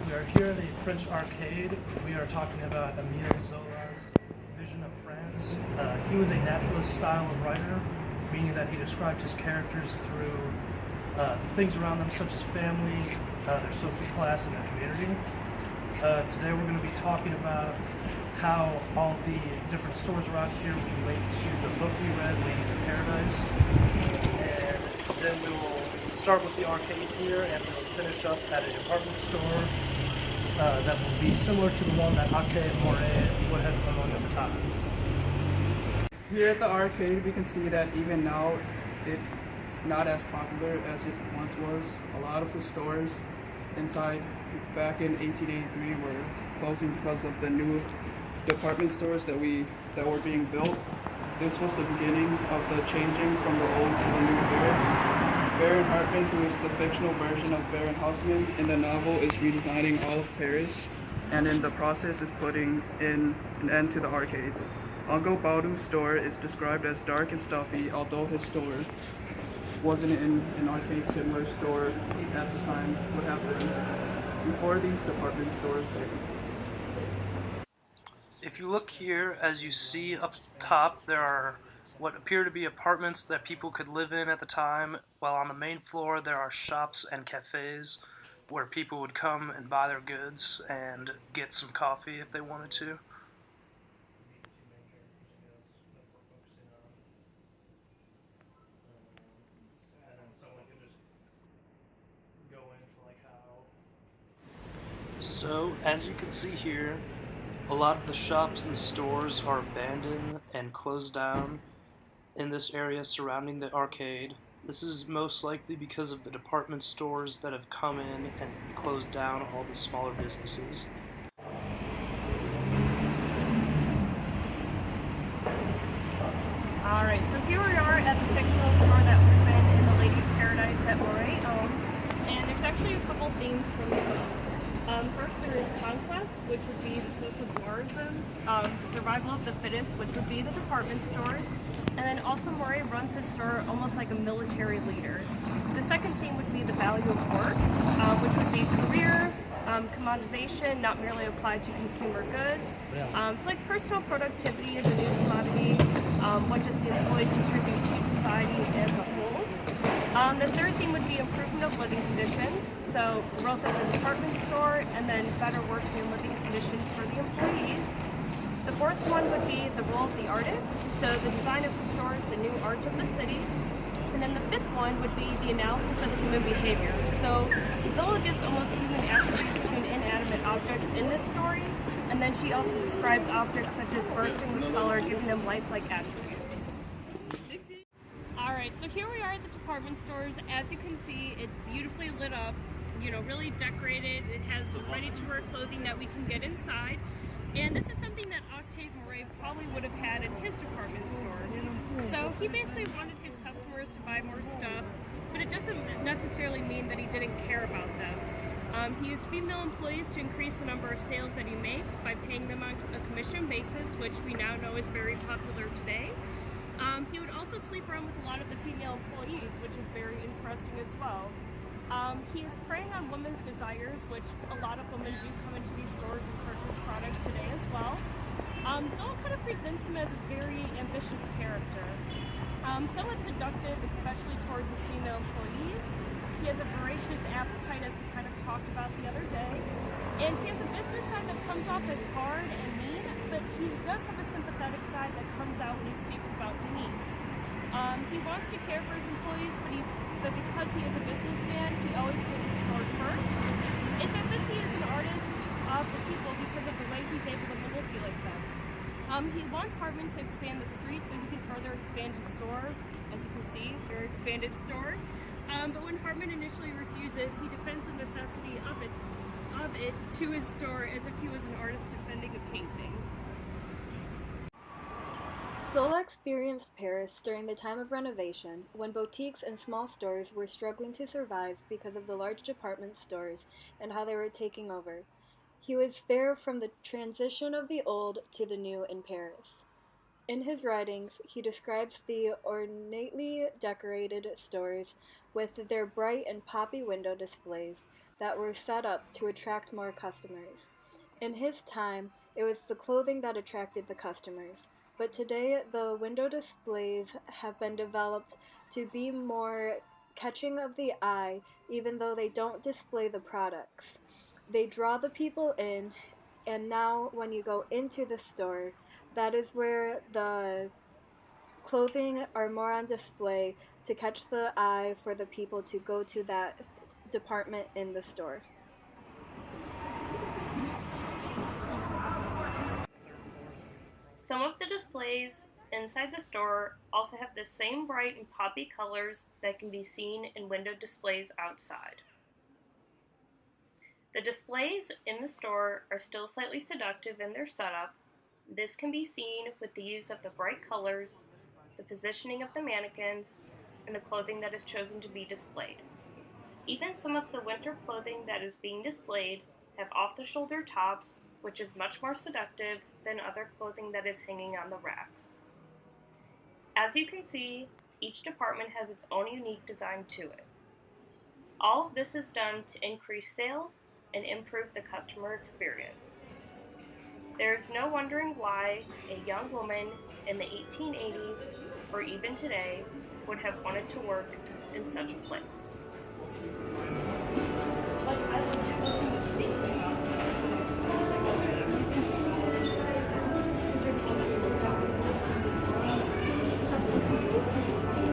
We are here at a French arcade. We are talking about Emile Zola's vision of France. He was a naturalist style of writer, meaning that he described his characters through things around them, such as family, their social class, and their community. Today we're going to be talking about how all the different stores around here relate to the book we read, Ladies in Paradise. And then we will start with the arcade here and we'll finish up at a department store that will be similar to the one that Octave Moret would have owned at the time. Here at the arcade, we can see that even now, it's not as popular as it once was. A lot of the stores inside back in 1883 were closing because of the new department stores that were being built. This was the beginning of the changing from the old to the new Paris. Baron Hartmann, who is the fictional version of Baron Haussmann in the novel, is redesigning all of Paris, and in the process is putting in an end to the arcades. Uncle Baudou's store is described as dark and stuffy, although his store wasn't in an arcade similar store at the time would have been before these department stores came. If you look here, as you see up top, there are what appear to be apartments that people could live in at the time, while on the main floor there are shops and cafes where people would come and buy their goods and get some coffee if they wanted to. So, as you can see here, a lot of the shops and stores are abandoned and closed down in this area surrounding the arcade. This is most likely because of the department stores that have come in and closed down all the smaller businesses. Alright, so here we are at the fictional store that we've been in the Ladies' Paradise that Moray owned, and there's actually a couple themes from the book. First, there is conquest, which would be the social dwarfism, survival of the fittest, which would be the department stores, and then also Moray runs his store almost like a military leader. The second theme would be the value of work, which would be career, commoditization, not merely applied to consumer goods. So like personal productivity is a new commodity. What does the employee contribute to society as a whole? The third theme would be improvement of living conditions. So growth of the department store, and then better working and living conditions for the employees. The fourth one would be the role of the artist. So the design of the store is the new art of the city. And then the fifth one would be the analysis of human behavior. So Zola gives almost human attributes to inanimate objects in this story, and then she also describes objects such as bursting with color, giving them lifelike attributes. Alright, so here we are at the department stores. As you can see, it's beautifully lit up, really decorated. It has ready-to-wear clothing that we can get inside. And this is something that Octave Moret probably would have had in his department store. So he basically wanted his customers to buy more stuff, but it doesn't necessarily mean that he didn't care about them. He used female employees to increase the number of sales that he makes by paying them on a commission basis, which we now know is very popular today. He would also sleep around with a lot of the female employees, which is very interesting as well. He is preying on women's desires, which a lot of women do come into these stores and purchase products today as well. Zola kind of presents him as a very ambitious character. Somewhat seductive, especially towards his female employees. He has a voracious appetite, as we kind of talked about the other day. And he has a business side that comes off as hard and mean, but he does have a sympathetic side that comes out when he speaks about Denise. He wants to care for his employees, but because he is a businessman, he always puts his store first. It's as if he is an artist of the people because of the way he's able to manipulate them. He wants Hartmann to expand the street so he can further expand his store. As you can see, very expanded store. But when Hartmann initially refuses, he defends the necessity of it to his store as if he was an artist defending a painting. Zola experienced Paris during the time of renovation, when boutiques and small stores were struggling to survive because of the large department stores and how they were taking over. He was there from the transition of the old to the new in Paris. In his writings, he describes the ornately decorated stores with their bright and poppy window displays, that were set up to attract more customers. In his time, it was the clothing that attracted the customers, but today the window displays have been developed to be more catching of the eye, even though they don't display the products. They draw the people in, and now when you go into the store, that is where the clothing are more on display to catch the eye for the people to go to that department in the store. Some of the displays inside the store also have the same bright and poppy colors that can be seen in window displays outside. The displays in the store are still slightly seductive in their setup. This can be seen with the use of the bright colors, the positioning of the mannequins, and the clothing that is chosen to be displayed. Even some of the winter clothing that is being displayed have off-the-shoulder tops, which is much more seductive than other clothing that is hanging on the racks. As you can see, each department has its own unique design to it. All of this is done to increase sales and improve the customer experience. There is no wondering why a young woman in the 1880s, or even today, would have wanted to work in such a place. Like, I love